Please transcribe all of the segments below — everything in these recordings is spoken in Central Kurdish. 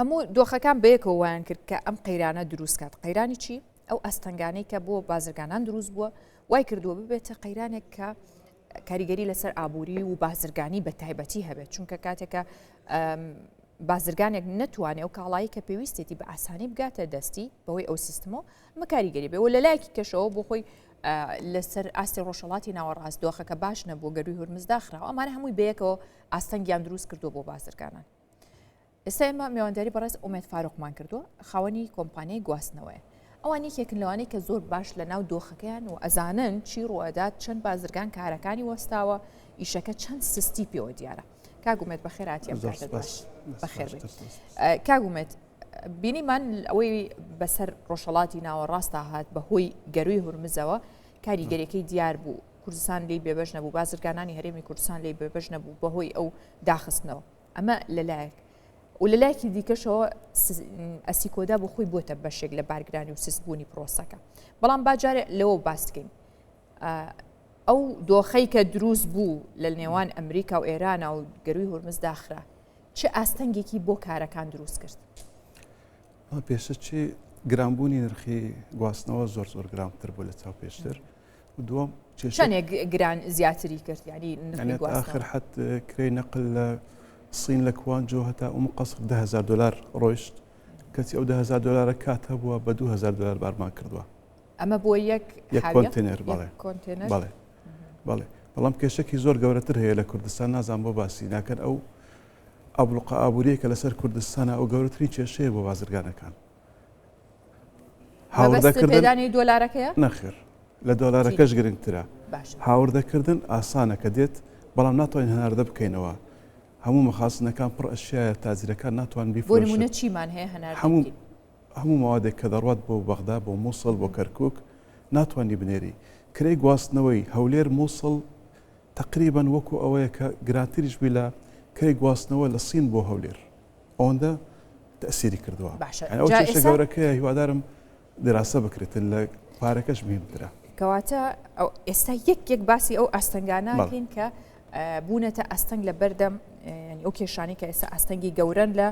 هەموو دۆخەکان بەیەکەوەیان کرد کە ئەم قەیرانە دروستکات. قەیرانی چی؟ ئەو ئەستەنگانەی کە بۆ بازرگانان دروست بووە وای کردووە ببێتە قەیرانێک کە کاریگەری لەسەر ئابووری و بازرگانی بە تایبەتی هەبێت، چونکە کاتێکە بازرگانێک نەتوانێت و کاڵایی کە پێویستێتی بە ئاسانی بگاتە دەستی بەوەی ئەو سیستمەوە ئەمە کاریگەری بێ و لە لایەکی کەشەوە بۆ خۆی لەسەر ئاستی ڕۆژهەڵاتی ناوەڕاست دۆخەکە باش نەبوو گەروی هورمز داخراوە، ئەمانە هەمووی بەیەکەوە ئاستەنگیان دروست کردو بۆ بازرگانان. ئێستا ئێمە میوانداری بەڕێز ئومێد فاروقمان کردووە، خاوەنی کۆمپانیای گواستنەوەیە. ئەوان یەکێکن لەوانەی کە زۆر باش لە ناو دۆخەکەیان و ئەزانن چی ڕوەدات، چەند بازرگان کارەکانی وەستاوە، ئیشەکە چەند سستی پێوە دیارە. کاگومێت بەخێر هاتیە بەخێر بێت. کاگومێت بینیمان ئەوەی بەسەر ڕۆژهەڵاتی ناوەڕاستە هات بەهۆی گەروی هورمزەوە کاریگەریەکەی دیار بوو، کوردستان لی بێبەش نەبوو، بازرگانانی هەرێمی کوردستان لی بێبەش نەبوو بەهۆی ئەو داخستنەوە. ئەمە لەلایەک و لە لایەکی دیکەشەوە ئەسیکۆدا بۆ خۆی بۆتە بەشێک لە بارگرانی و سسبوونی پرۆسەکە. بەڵام باجارێ لەوە باس بکەین. ئەو دۆخەی کە دروست بوو لە نێوان ئەمریکا و ئێرانە و گەروی هورمز داخرا چه ئاستەنگێکی بۆ کارەکان دروست کرد؟ پێشە چی گرانبوونی نرخی گواستنەوە زۆر زۆر گرانتر بوو لە چاو پێشتر و دووەم چەندێک گران زیاتری کرد، ینی آخر حد کرێی نەقل لە سین لە کوانجۆ هەتا ئەو قەسر $10,000 ڕۆیشت، کەچی ئەو $10,000 کات هەبووە بە $2,000 بارمان کردووە. ئەمە بۆ یەک کۆنتێنەر. بەڵێ بەڵێ بەڵام کێشێکی زۆر گەورەتر هەیە لە کوردستان، نازان بۆ باسی ناکەن. ئەو ئابلوقە ئابووریەکە لەسەر کوردستانە ئەو گەورەترین کێشەیە بۆ بازرگانەکان. هاوردەکردنی دۆلارەکەیە؟ نەخێر، لە دۆلارەکەش گرنگترە. هاوردەکردن ئاسانەکە دێت، بەڵام ناتوانین هەناردە بکەینەوە. هەموو مەخازنەکان پڕ ئەشیایە تازیرەکان ناتوان بیفرۆشن. بۆ نمونە چیمان هەیە هەناردە؟ هەموو ماوادێک کە دەڕوات بۆ بەغدا، بۆ مووسڵ، بۆ کەرکووک ناتوانانی بنێری. کرێی گواستنەوەی هەولێر مووسڵ تقریبان وەکو ئەوەیە کە گرانتریش بی لە کرێی گواستنەوە لە سین بۆ هەولێر، ئەوەندە تەسیری کردووە. ئەو کێشە گەورەکەیە، هیوادارم دراسە بکرێتن، لە پارەکەش مهمترە. کەواتە ئێستا یەک باسی ئەو ئاستەنگانەکەین کە بوونەتە ئاستەنگ لە بەردەم ئەو کێشانی کە ئێستا ئاستەنگی گەورن لە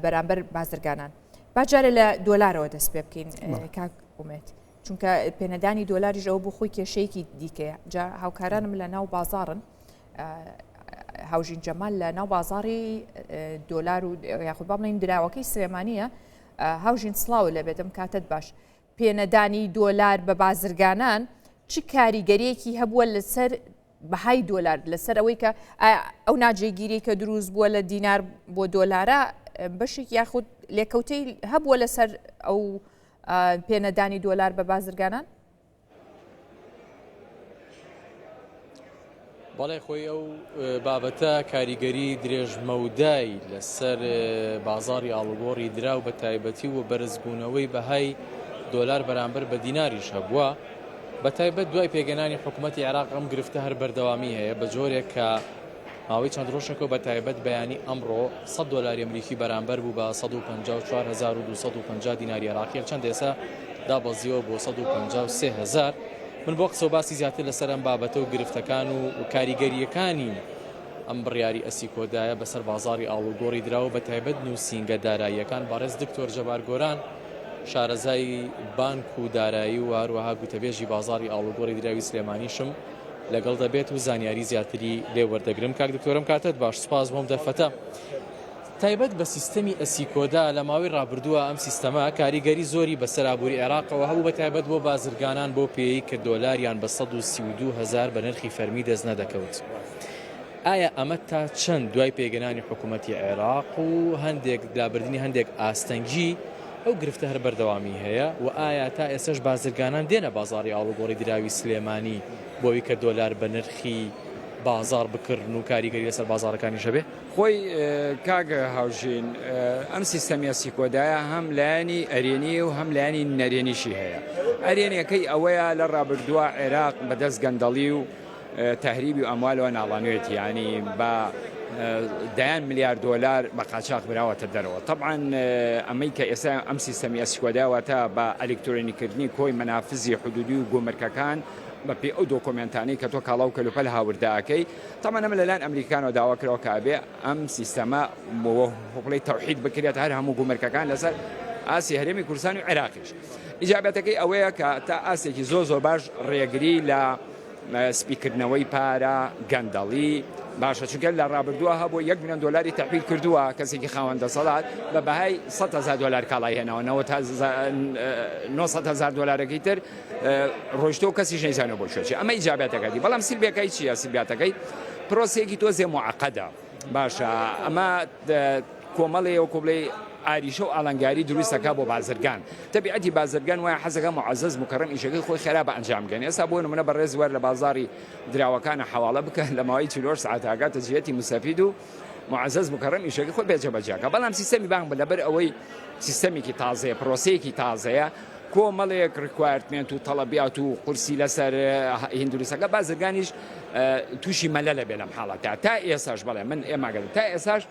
بەرامبەر بازرگانان. باجارە لە دۆلارەوە دەست پێ بکەین کاک ئومێد، چونکە پێنەدانی دۆلاریش ئەوە بۆ خۆی کێشەیەکی دیکەیە. جا هاوکارانم لە ناو بازاڕن، هاوژین جەمال لە ناو بازاڕی دۆلار و یاخود با بڵێن دراوەکەی سلێمانیە، هاوژین سڵاو لە بێتم کاتت باش. پێنەدانی دۆلار بە بازرگانان چ کاریگەریەکی هەبووە لەسەر بەهای دۆلار، لەسەر ئەوەی کە ئەو ناجێگیری کە دروست بووە لە دینار بۆ دۆلارە بەشێک یاخود لێکەوتەی هەبووە لەسەر ئەو پێنەدانی دۆلار بە بازرگانان؟ بەڵێ خۆی ئەو بابەتە کاریگەری درێژمەودای لەسەر بازاڕی ئاڵوگۆڕی دراو بە تایبەتی و بەرزبوونەوەی بەهای دۆلار بەرامبەر بە دیناریش هەبووە، بە تایبەت دوای پێگەنانی حکوومەتی عێراق ئەم گرفتە هەر بەردەوامی هەیە بە جۆرێک کە ماوەی چەند ڕۆژێکەوە بە تایبەت بەیانی ئەمڕۆ $100 ئەمریکی بەرامبەر بوو بە 154,250 دیناری عێراقی، چەند ئێستا دابەزیەوە بۆ 153,000. من بۆ قسە و باسی زیاتر لەسەر ئەم بابەتە و گرفتەکان و کاریگەریەکانی ئەم بڕیاری ئەسیکۆدایە بەسەر بازاڕی ئاڵوگۆڕی دراوە بە تایبەت نووسینگە داراییەکان بەڕێز دکتۆر جەبار گۆران، شارەزای بانک و دارایی و هەروەها گوتەبێژی بازاڕی ئاڵوگۆڕی دراوی سلێمانیشم لەگەڵ دەبێت و زانیاری زیاتری لێ وەردەگرم. کاک دکتۆرم کاتت باش، سپاس بۆم دەرفەتە. تایبەت بە سیستەمی ئەسیکۆدا لە ماوەی ڕابردووە ئەم سیستەمە کاریگەری زۆری بەسەر ئابووری عێراقەوە هەبوو بە تایبەت بۆ بازرگانان بۆ پێی کە دۆلاریان بە 132,000 بە نرخی فەرمی دەست نەدەکەوت. ئایا ئەمە تا چەند دوای پێگەنانی حکوومەتی عێراق و هەندێک دابردنی هەندێک ئاستەنگی ئەو گرفتە هەر بەردەوامی هەیە و ئایا تا ئێسش بازرگانان دێنە بازاڕی ئاڵوگۆڕی دراوی سلێمانی بۆی کە دۆلار بە نرخی بازار بکردن و کاریگەری لەسەر بازارەکانی شەبێ؟ خۆی کاگە هاوژین ئەم سیستەمی ئەسیکۆدایە هەم لایەنی ئەرێنی و هەم لایەنی نەرێنیشی هەیە. ئەرێنیەکەی ئەوەیە لە ڕابردووە عێراق بەدەست گەندەڵی و تەهریبی و ئەموالەوە ناڵانوێت، ینی بە $10 ملیار بە قاچاق براوەتە دەرەوە. طبعاً ئەمەی کە ئێستا ئەم سیستەمی ئەسیکۆدایەوەتە بە ئەلکترۆنیکردنی کۆی مەنافزی حدودی و گۆمرکەکان بەپێ ئەو دۆکۆمنتانەی کە تۆ کاڵا و کەلوپەل هاورداکەی تەمەنە ئەمە لەلایەن ئەمریکانەوە داواکرەوە کە ئەبێ ئەم سیستەمە هۆپڵی تەوحید بکرێت هەر هەموو گومرگەکان لەسەر ئاسی هەرێمی کوردستان و عێراقیش. ئیجابەتەکەی ئەوەیە کە تا ئاسێکی زۆر باش ڕێگری لە سپیکردنەوەی پارە گەندەڵی باشە چونکە لە ڕابردووە هەبوو 1 میلیۆن دلاری تەحویل کردووە کەسێکی خاوەندە سەڵات بە بەهای 100,000 دلار کاڵای هێناوە 900,000 دلارەکەی تر ڕۆیشتۆ کەسیش نەیزانێت بۆ شوێکی ئەمە ئیجابەتەکەی بەڵام سیلبەکەی چییە؟ سیلبەتەکەی پرۆسەیەکی تۆزێ معقەدە باشە ئەمە کۆمەڵێ و کۆبڵێ ئاریشە و ئالنگاری دروستەکە بۆ بازرگان تەبیعەتی بازرگان وایە حەزەکە معزز مکەڕم ئیشەکەی خۆی خێرا بە ئەنجامگەن ئێستا بۆ نمونە بەڕێز وەر لە بازاری دراوەکانە حواڵە بکەن لە ماوەی 40 ساعتاگە تەجێتی مسەفید و معزز مکەڕم ئیشەکەی خۆی بێجەبەجێکە بەڵام سیستەمی بانگ لەبەر ئەوەی سیستەمێکی تازەیە پرۆسەیەکی تازەیە کۆمەڵێک ڕکوایرتمنت و تەڵەبیات و قورسی لەسەر هیندوریستەکە بازرگانیش تووشی مەلە لەبێ لەم حاڵەتە تا ئێساش بەڵێ من ئێماگەن تا ئێساش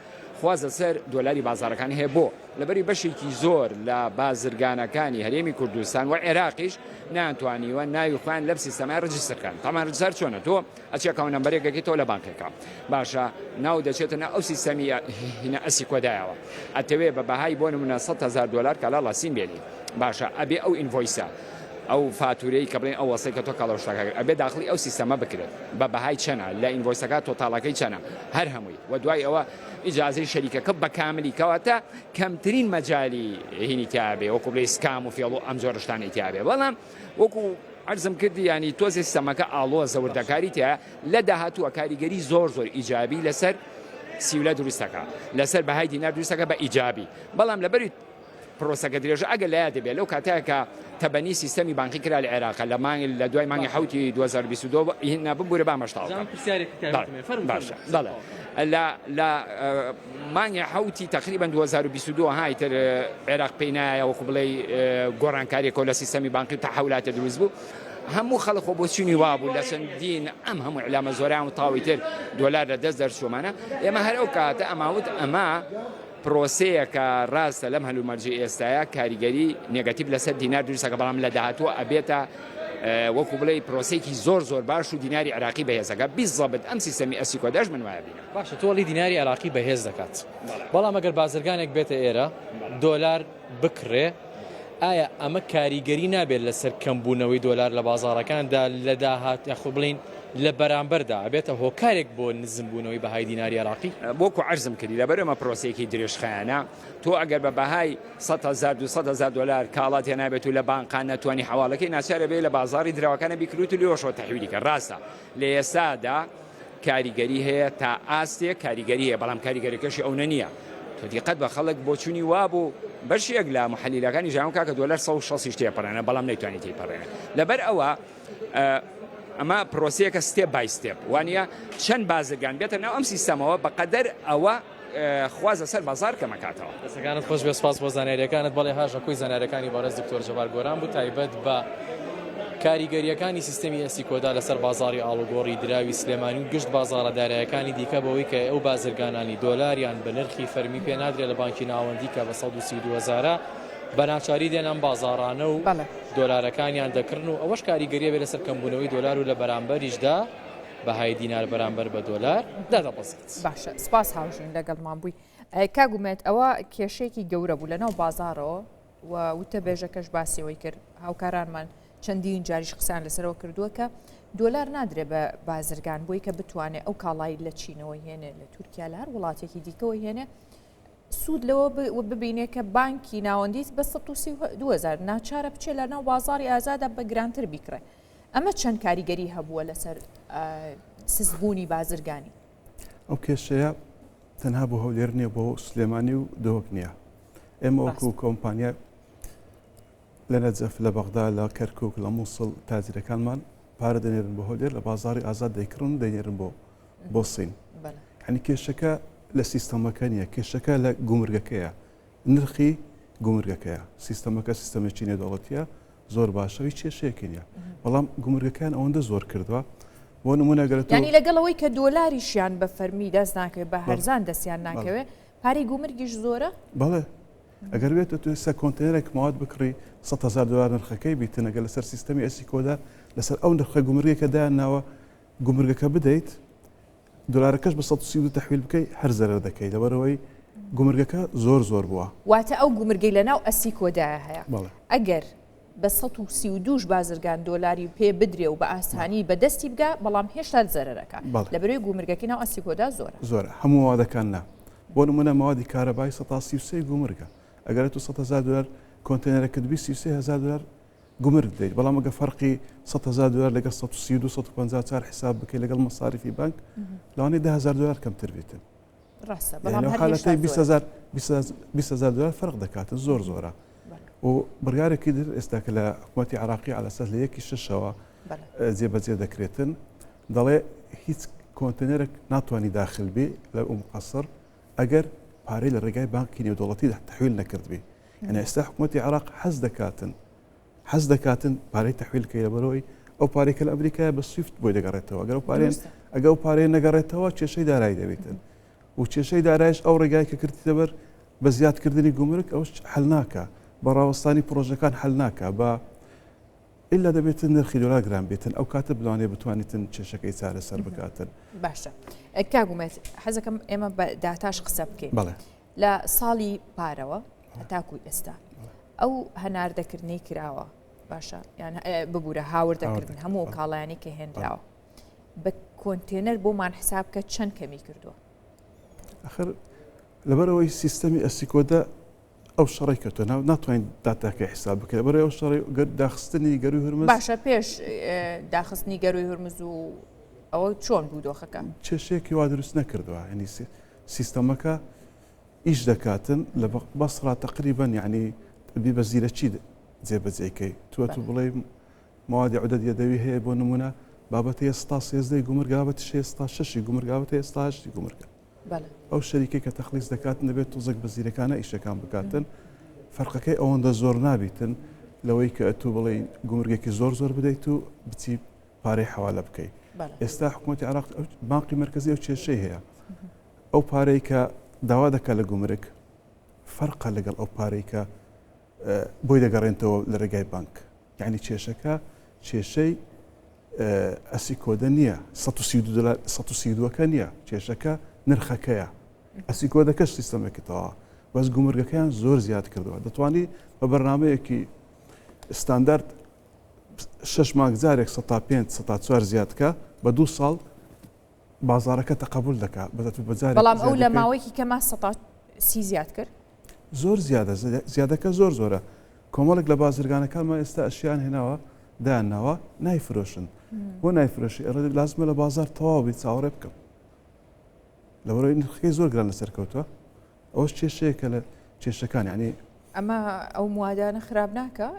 خوازە سەر دۆلاری بازارەکانی هەیە بۆ لەبەری بەشێکی زۆر لە بازرگانەکانی هەرێمی کوردستان و عێراقیش ناتوانیوە ناوی خۆیان لەم سیستەمای ڕجستەکەن تامان ڕجستەر چۆنە تۆ ئەچی ئەکاونت نەمبەرێکەکەی تۆ لە بانکێکە باشە ناو دەچێتە ناو ئەو سیستەمی هینە ئەسی کۆدایەوە ئەتەوێ بە بەهای بۆ نمونە 100,000 دلار کالا لاسین بێنی باشە ئەبێ ئەو ئینڤۆیسە ئەو فاتورەی کە بڵێن ئەو وەسەی کە تۆ کاڵەشتاکە ئەبێ داخلی ئەو سیستەمە بکرێت بە بەهای چەنە لە ئینڤۆیسەکە تۆتاڵەکەی چەنە هەر هەمووی و دوای ئەوە ئیجازەی شەریکەکە بە کاملی کەواتە کەمترین مەجای هینی تیابێ وەکو بڵێ سکام و فێڵ و ئەم جۆر شتانی تیابێ بەڵام وەکو عرضم کردی ینی تۆزی سیستەمەکە ئاڵۆ زەوردەکاری تایە لە داهاتووە کاریگەری زۆر ئیجابی لەسەر سیولە دروستەکە لەسەر بەهای دینار دروستەکە بە ئیجابی بەڵام لەبەری پرۆسەکە درێژە ئەگەر لای دەبێت لەو کاتەیەکە تەبەنی سیستەمی بانکی کرا لە عێراق لە دوای مانگی حوتی 2022 هێنا ببوورە بامەشتاڵ لە مانگی حوتی تقریبا 2022 هایتر عێراق پێی نایە وەکو بڵێ گۆڕانکاریەکە لە سیستەمی بانکی تەحولاتە دروست بوو هەموو خەڵک بۆ چینی وابوو لە چەندین ئەم هەموو علامە زۆریان و تاوی تر دۆلار لە دەست دەرچوومانە ئێمە هەر ئەو کاتە ئەماوت ئەمە پرۆسەیەکە ڕاستە لەم هەلومەرجی ئێستاە کاریگەری نێگەتیڤ لەسەر دینار دروستەکە بەڵام لە داهاتووە ئەبێتە وەکو بڵێ پرۆسەیەکی زۆر باش و دیناری عێراقی بەهێزەکە بیزەبت ئەم سیستەمی ئەسی کۆداش من وایە بینە باشە تۆڵی دیناری عێراقی بەهێز دەکات بەڵام ئەگەر بازرگانێک بێتە ئێرە دۆلار بکڕێ ئایا ئەمە کاریگەری نابێت لەسەر کەمبوونەوەی دۆلار لە بازاڕەکاندا لە داهات یاخۆ بڵین لە بەرامبەردا ئەبێتە هۆکارێک بۆ نزمبوونەوەی بەهای دیناری عێراقی بۆکو عرضم کردی لەبەر ئەمە پرۆسەیەکی درێژخایانە تۆ ئەگەر بە بەهای 100,000 دلار کاڵات هێنابێت و لە بانقان نەتوانی حواڵەکەی ناچارە بێت لە بازاری دراوەکانە بیکروت و لێوەشەوە تەحویلیکە ڕاستە لە ئێستادا کاریگەری هەیە تا ئاستێک کاریگەری هەیە بەڵام کاریگەریەکەشی ئەو نەنیە تۆ دیقەت بە خەڵک بۆ چوونی وابوو بەشێک لە محلیلەکانی ژیان کاکە دۆلار 160 تێپەڕێنە بەڵام نەیتوانێت تێپەڕێنە لەبەر ئەوە ئەمە پرۆسەیەکە ستێپ بای ستێپ وانە چەند بازرگان بێتە ناو ئەم سیستەمەوە بەقەدەر ئەوە خوازە سەر بازار کەمەکاتەوە دەستەکانت خۆش بێ سپاس بۆ زانایەکانت بەڵێ هاژە کۆی زانایەکانی بەڕێز دکتۆر جەبار گۆران بوو تایبەت بە کاریگەریەکانی سیستەمی ئەسی کۆدا لەسەر بازاری ئاڵوگۆڕی دراوی سلێمانی و گشت بازاڕەدارایەکانی دیکە بەوەی کە ئەو بازرگانانی دۆلاریان بە نرخی فەرمی پێ نادرێت لە بانکی ناوەندی کە بە 132,000 بەناچاری دێنان بازاڕانە و دۆلارەکانیان دەکردن و ئەوەش کاریگەریە بێت لەسەر کەمبوونەوەی دۆلار و لە بەرامبەریشدا بەهای دینار بەرامبەر بە دۆلار دەدەبەزێت. باشە سپاس هاوژین لەگەڵمان بووی کاگومێت ئەوە کێشەیەکی گەورە بوو لەناو بازارەوە و وتە بێژەکەش باسیەوەی کرد هاوکارانمان چەندین جاریش قسان لەسەرەوە کردووە کە دۆلار نادرێت بە بازرگان بۆی کە بتوانێت ئەو کاڵایی لە چینەوە هێنێ لە تورکیا لە هەر وڵاتێکی دیکەوە هێنێ سوود لەوە ببینێت کە بانکی ناوەندیت بە 132,000 ناچارە بچێ لە ناو بازاری ئازادە بە گرانتر بیکڕێ ئەمە چەند کاریگەری هەبووە لەسەر سزبوونی بازرگانی ئەو کێشەیە تەنها بۆ هەولێر نییە بۆ سلێمانی و دۆک نییە ئێمە وەکو کۆمپانیا لە نەجەف لە بەغدا لە کەرکوک لە مووسڵ تاجرەکانمان پارە دەنێرن بۆ هەولێر لە بازاری ئازاد دەیکڕن دەنێرن بۆ سین هەنی کێشەکە لە سیستەمەکە نییە کێشەکە لە گومرگەکەیە نرخی گومرگەکەیە سیستەمەکە سیستەمێکی نێودەوڵەتیە زۆر باشەوەی کێشەیەکی نییە بەڵام گومرگەکان ئەوەندە زۆر کردووە بۆ نمونەگەرێت ینی لەگەڵەوەی کە دۆلاریشیان بە فەرمی دەست ناکەوێت بە هەرزان دەستیان ناکەوێت پارەی گومرگیش زۆرە بەڵێ ئەگەر بێت تو ئێستا کۆنتێنەرێک مواد بکڕی 100,000 دلار نرخەکەی بیتن ئەگەر لەسەر سیستەمی ئەسی کۆدا لەسەر ئەو نرخە گومرگێکە دایانناوە گومرگەکە بدەیت دلارەکەش بە 130 تەحویل بکەی هەر زەرەر دەکەی لەبەرەوەی گومرگەکە زۆر بووە. واتە ئەو گومرگەی لەناو ئەسی کۆدایە هەیە. بەڵێ. ئەگەر بە 132 بازرگان دۆلاری پێ بدرێ و بە ئاسانی بەدەستی بگا بەڵام هێشتا زەرەرەکە لەبەرەوەی گومرگەکەی ناو ئەسی کۆدا زۆرە هەموو موادەکان نا بۆ نمونە موادی کارەبای 133 گومرگە ئەگەر تو 100,000 دلار کۆنتێنەرەکەت 23,000 دلار گومرگ دەیت بەڵام ئەگە فەرقی 100,000 دلار لەگەڵ 132 حساب بکەی لەگەڵ مەصاریفی بانک لەوانەیە 10,000 دلار کەمتر بێتن. ڕاستە حالەتەی 20,000 دلار فەرق دەکاتن زۆرە. و بڕیارێکی در ئێستا کە لە حکوومەتی عراقی علەسەر لە 1/6 جێبەجێ دەکرێتن دەڵێ هیچ کۆنتێنەرێک ناتوانانی داخل بێ لە قەسر ئەگەر پارەی لە ڕێگای بانکی نێودوڵەتی تەحویل نەکردبێ. یعنی ئێستا حکوومەتی عراق حەز دەکاتن پارەی تەحویلکەی لەبەرەوەی ئەو پارێکە لە ئەمریکای بە سویفت بۆی دەگەڕێتەوە ئەگەر ئەو پارەیە نەگەڕێتەوە کێشەی دارایی دەبێتن و کێشەی دارایش ئەو ڕێگای کە کردی دەبەر بە زیادکردنی گومرگ ئەوش حل ناکە بەڕاوەستانی پرۆژەکان حل ناکە بە ئللا دەبێتن نرخی دۆلار گران بێتن ئەو کاتە بلانێ بتوانیتن کێشەکەی چارەسەر بکاتن. باشە کاگومێت حەزەکەم ئێمە بە داتاش قسە بکەین لە ساڵی پارەوە تاکوی ئێستا ئەو هەناردەکردنەی کراوە باشە یان ببوورە هاوردەکردن هەموو کاڵایانی کە هێنراوە بە کۆنتێنەر بۆمان حساب کە چەند کەمی کردووە. ئەخر لەبەرەوەی سیستەمی ئەسیکۆدا ئەو شەڕی کەوتە ناتوانین داتاکە حساب بکەێت بەرەوەی ئەو شەڕی داخستنی گەروی هورمز باشە پێش داخستنی گەروی هورمز و ئەوە چۆن بوو دۆخەکە کێشەیەکی وا دروست نەکردووە ینی سیستەمەکە ئیش دەکاتن لە بەسڕا تقریبان یعنی بی بە زیرەکی جێبەجێکەی تو بڵێ موادی عودەت یەدەوی هەیە بۆ نمونە بابەتە ئێستا 13 گومرگا بەت 6 گومرگاوەتە ئێستا 8 گومرگە ئەو شەریکەی کە تەخلیص دەکاتن دەبێت تۆزێک بە زیرەکانە ئیشەکان بکاتن فەرقەکەی ئەوەندە زۆر نابیتن لەوەی کە ئەتوو بڵێ گومرگێکی زۆر بدەیت و بچی پارەی حواالە بکەیت. ئێستا حکوومەتی عراق بانقی مرکزی ئەو کێشەی هەیە ئەو پارەی کە داوا دەکات لە گومرگ فەرقە لەگەڵ ئەو پارەی کە بۆی دەگەڕێنەوە لە ڕێگای بانک یعنی کێشەکە کێشەی ئەسی کۆدە نییە 132 نییە کێشەکە نرخەکەیە ئەسی کۆدەکەش سیستەمێکتەوە بەس گومرگەکەیان زۆر زیاد کردووە دەتوانی بە بەرنامەیەکی ستاندارد 6 مانگجارێک 104 زیادکە بە 2 ساڵ بازارەکە تەقبول دەکات بەڵام ئەو لە ماوەیەکی کەما 130 زیاد کرد زۆر زیادەکە زۆرە کۆمەڵێک لە بازرگانەکانمان ئێستا ئەشیان هێناوە دایانناوە نایفرۆشن بۆ نایفرۆشی لازمە لە بازار تەواو بیت چاوەڕێ بکەم لەوەی نرخەکەی زۆر گران لەسەر کەوتووە ئەوش کێشەیەکە لە کێشەکان ینی ئەمە ئەو موادانە خراپ ناکە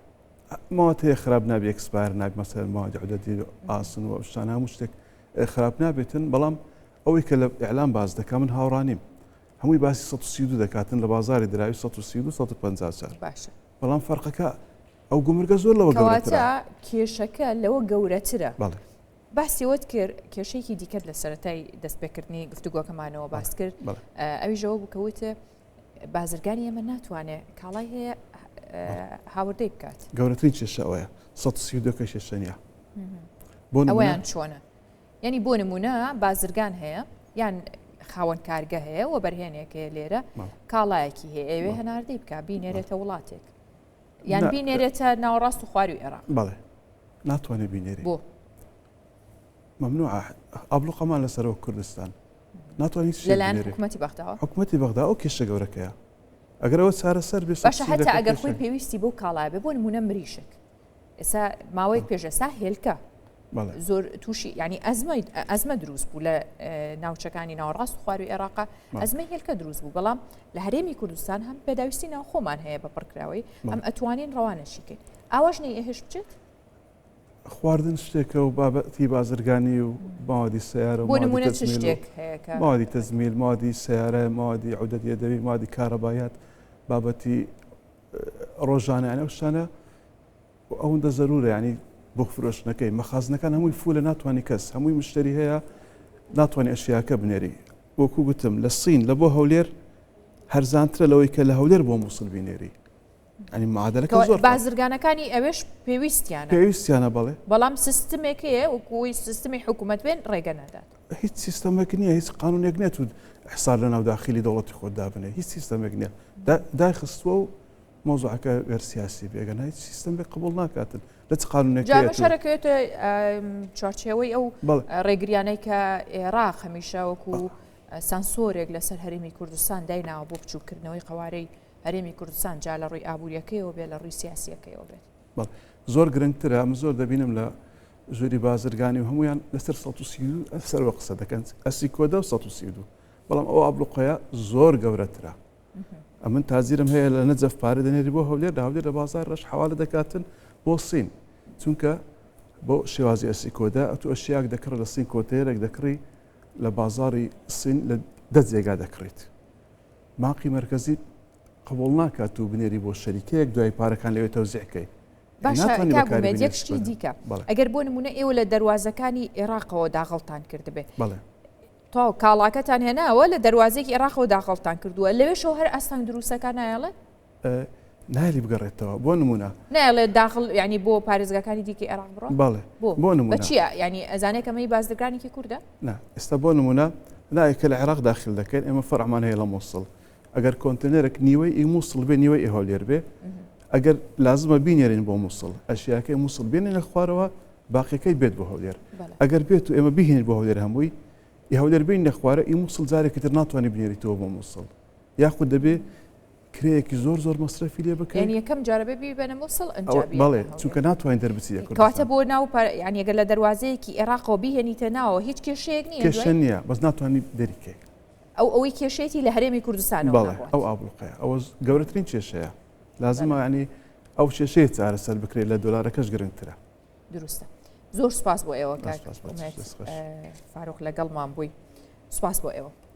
مواد هەیە خراپ نابێ ئەکسپایر نابێت مەسەر موادی عودەتی ئاسن و شتان هەموو شتێک خراپ نابێتن بەڵام ئەوەی کە لە ئیعلام باز دەکا من هاوڕانیم هەمووی باسی 132 دەکاتن لە بازاری دراوی 130 150 باشە بەڵام فەرقەکە ئەو گومرگە زۆر لەوە گەورەترە کێشەکە لەوە گەورەترە باسیەوەت کرد کێشەیەکی دیکەت لە سەرەتای دەستپێکردنی گفتوگۆکەمانەوە باس کرد ئەویژەوە بکەوتە بازرگانی ئێمە ناتوانێت کاڵای هەیە هاوردەی بکات گەورەترین کێشە ئەوەیە 132 کێشە نییە ئەویان چۆنە یعنی بۆ نمونە بازرگان هەیە یان خاوەن کارگە هەیە و بەرهێنێکەیە لێرە کاڵایەکی هەیە ئەوێ هەناردەی بکە بینێرێتە وڵاتێک یان بینێرێتە ناوەڕاست و خواروی عێراق بەڵێ ناتوانێت بینێری بۆ ممنوع ئابلوقەمان لەسەرەوە کوردستان ناتوانیت لەلایەن حکوومەتی بەغداوە حکوومەتی بەغدا ئەو کێشە گەورەکەیە ئەگەرەوە چارەسەر بێت باشە هەتا ئەگەر خۆی پێویستی بۆ کاڵای بێ بۆ نمونە مریشک ئێستا ماوەیەک پێشەستا هێلکە زۆر تووشی ینی ئەزمە دروست بوو لە ناوچەکانی ناوەڕاست و خواروی عێراق ئەزمە هێلکە دروست بوو بەڵام لە هەرێمی کوردستان هەم پێداویستی ناو خۆمان هەیە بە پڕکراوی ئەم ئەتوانین ڕەوانەشیکەین ئاواش نەی ئێهێش بچێت خواردن شتێکە و بابەتی بازرگانی و ماوەدی سیارە بۆ نمونە چ شتێک هەیە ماوەدی تەزمیل ماوەدی سیارە ماوەدی عودەت یەدەوی ماوەدی کارەبایات بابەتی ڕۆژانە یانە ئەو شتانە ئەوەندە زەرورە ینی بۆ فرۆشتنەکەی مەخازنەکان هەمووی فولە ناتوانانی کەس هەمووی مشتری هەیە ناتوانانی ئەشیاکە بنێری وەکو گوتم لە سین لە بۆ هەولێر هەرزانترە لەوەی کە لە هەولێر بۆ مووسڵ بینێری ئەنی معادلەکە زۆر بازرگانەکانی ئەوێش پێویستیانە بڵێ بەڵام سیستمێکەیە وەکوی سیستمی حکوومەت بێن ڕێگە نەدات هیچ سیستەمێک نییە هیچ قانونێک نێت و حساب لە ناوداخلی دەوڵەتی خۆدا بنێ هیچ سیستەمێک نییە داخستووە و مۆزوعەکە گەر سیاسی بێگەن هیچ سیستەمێک قبول ناکاتن لە چ قانونێک شارەکەوێتە چارچێوەی ئەو ڕێگریانەی کە عێراق هەمیشە وەکو سانسۆرێک لەسەر هەرێمی کوردستان دایناوە بۆ بچووکردنەوەی قوارەی هەرێمی کوردستان جا لە ڕووی ئابوووریەکەیەوە بێت لە ڕووی سیاسیەکەیەوە بێت زۆر گرنگترە ئەم زۆر دەبینم لە ژووری بازرگانی و هەمویان لەسەر 132 سەرەوە قسە دەکەن ئەسی کۆدە و 132 بەڵام ئەو ئابلوقۆیە زۆر گەورەترە ئەمن تازیرم هەیە لە نەجەف پارە دەنێری بۆ هەولێر لە هەولێر لە بازار ڕەش حواڵە دەکاتن بۆ سین چونکە بۆ شێوازی ئەسی کۆدا ئەتو ئەشیاک دەکڕە لە سین کۆتەیەرێک دەکڕی لە بازاری سین لە 10 جێگا دەکڕیت ماقی مرکزی قبول ناکات و بنێری بۆ شەریکەیەک دوای پارەکان لەوێ تەوزیعکەی باشە شتی دیکە ئەگەر بۆ نمونە ئێوە لە دەواازەکانی عێراقەوە داغڵتان کردبێ تا کاڵاکەتان هێناوە لە دەواازێکی عێراقەوە داغڵتان کردووە لەوێشەوە هەر ئەستان دروستەکان نایڵێ نالی بگەڕێتەوە بۆ نمونە نایڵێت داخل ینی بۆ پارێزگەکانی دیکە عێراق بڕۆ بەڵێ بۆ نمونە چییە ینی ئەزانێک ئەمەی بازرگانێکی کووردە نا ئێستا بۆ نمونە نایکە لە عێراق داخل دەکەین ئێمە فەرعمان هەیە لە مووسڵ ئەگەر کۆنتێنەرێک نیوەی مووسڵ بێ نیوەی هەولێر بێ ئەگەر لازمە بینێرین بۆ مووسڵ ئەشیاکەی مووسڵ بێنێ لە خوارەوە باقیەکەی بێت بۆ هەولێر ئەگەر بێت و ئێمە بهێنین بۆ هەولێر هەمووی هەولێر بین لە خوارە مووسڵ جارێکی تر ناتوانانی بنێریتەوە بۆ مووسڵ یاخود دەبێ کرەیەکی زۆر مەصرفی لێ بکەین یەکەم جارەبێ بێنە مووسڵ ئەنجابی بەڵێ چونکە ناتوانین دەربچیە کەواتە بۆ ناو ینی ئەگەر لە دەواازەیەکی عێراقەوە بیهێنیتە ناوە هیچ کێشەیەک نییە کێشە نییە بەس ناتوانانی دەریکەی ئەوەی کێشێتی لە هەرێمی کوردستانەوە بەڵێ ئەو ئابلوقەیە ئەوە گەورەترین کێشەیە لازمە ینی ئەو کێشەیە چارەسەر بکرێت لە دۆلارەکەش گرنگترە دروستە زۆر سپاس بۆ ئێوە فاروق لەگەڵمان بووی سپاس بۆ ئێوە